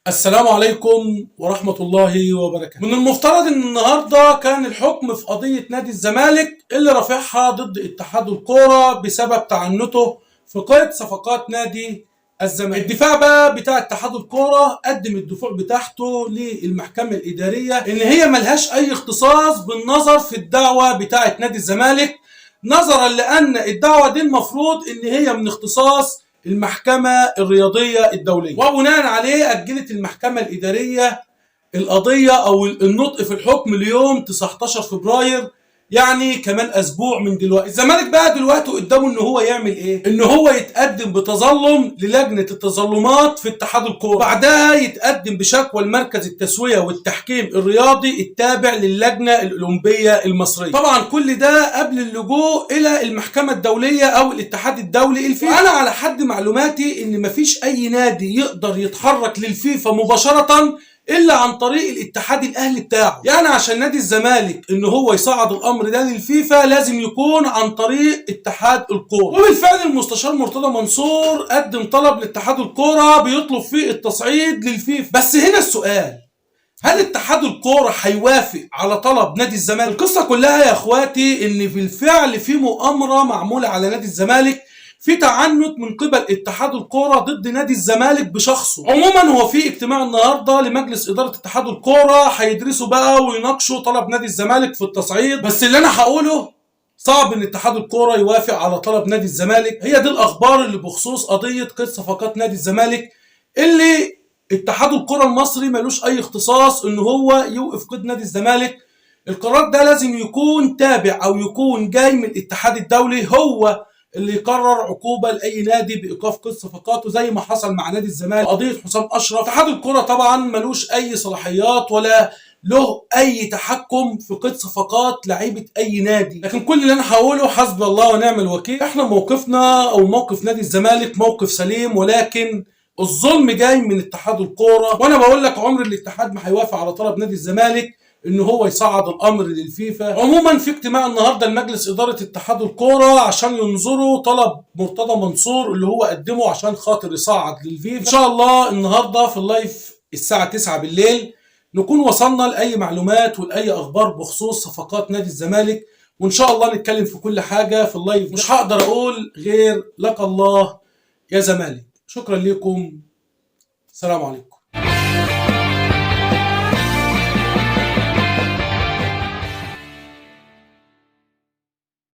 السلام عليكم ورحمة الله وبركاته. من المفترض ان النهاردة كان الحكم في قضية نادي الزمالك اللي رافعها ضد اتحاد الكورة بسبب تعنته في قيد صفقات نادي الزمالك. الدفاع بقى بتاع اتحاد الكورة قدم الدفوع بتاعته للمحكمة الإدارية ان هي ملهاش اي اختصاص بالنظر في الدعوة بتاعة نادي الزمالك، نظرا لان الدعوة دي المفروض ان هي من اختصاص المحكمة الرياضية الدولية، وبناء عليه أجلت المحكمة الإدارية القضية أو النطق في الحكم ليوم 19 فبراير، يعني كمان أسبوع من دلوقتي. الزمالك بقى دلوقتي قدامه إن هو يعمل إيه؟ إن هو يتقدم بتظلم للجنة التظلمات في اتحاد الكورة، بعدها يتقدم بشكوى لمركز التسوية والتحكيم الرياضي التابع للجنة الأولمبية المصرية. طبعا كل ده قبل اللجوء إلى المحكمة الدولية أو الاتحاد الدولي الفيفا. أنا على حد معلوماتي إن مفيش أي نادي يقدر يتحرك للفيفا مباشرة الا عن طريق الاتحاد الاهلي بتاعه. يعني عشان نادي الزمالك ان هو يصعد الامر ده للفيفا لازم يكون عن طريق اتحاد الكوره، وبالفعل المستشار مرتضى منصور قدم طلب لاتحاد الكوره بيطلب فيه التصعيد للفيفا. بس هنا السؤال، هل اتحاد الكوره هيوافق على طلب نادي الزمالك؟ القصه كلها يا اخواتي ان بالفعل في مؤامره معموله على نادي الزمالك، في تعنت من قبل اتحاد الكوره ضد نادي الزمالك بشخصه. عموما هو في اجتماع النهارده لمجلس اداره اتحاد الكوره هيدرسوا بقى ويناقشوا طلب نادي الزمالك في التصعيد. بس اللي انا هقوله صعب ان اتحاد الكوره يوافق على طلب نادي الزمالك. هي دي الاخبار اللي بخصوص قضيه قيد صفقات نادي الزمالك، اللي اتحاد الكوره المصري ملوش اي اختصاص ان هو يوقف قيد نادي الزمالك. القرار ده لازم يكون تابع او يكون جاي من الاتحاد الدولي، هو اللي يقرر عقوبه لاي نادي بايقاف قيد صفقاته زي ما حصل مع نادي الزمالك قضيه حسام اشرف. اتحاد الكره طبعا ملوش اي صلاحيات ولا له اي تحكم في قيد صفقات لعيبه اي نادي، لكن كل اللي انا هقوله حسبي الله ونعم الوكيل. احنا موقفنا او موقف نادي الزمالك موقف سليم، ولكن الظلم جاي من اتحاد الكوره، وانا بقول لك عمر الاتحاد ما هيوافق على طلب نادي الزمالك ان هو يصعد الامر للفيفا. عموما في اجتماع النهارده لمجلس اداره اتحاد الكوره عشان ينظروا طلب مرتضى منصور اللي هو قدمه عشان خاطر يصعد للفيفا. ان شاء الله النهارده في اللايف الساعه 9 بالليل نكون وصلنا لاي معلومات ولاي اخبار بخصوص صفقات نادي الزمالك، وان شاء الله نتكلم في كل حاجه في اللايف. مش هقدر اقول غير لك الله يا زمالك. شكرا لكم، السلام عليكم.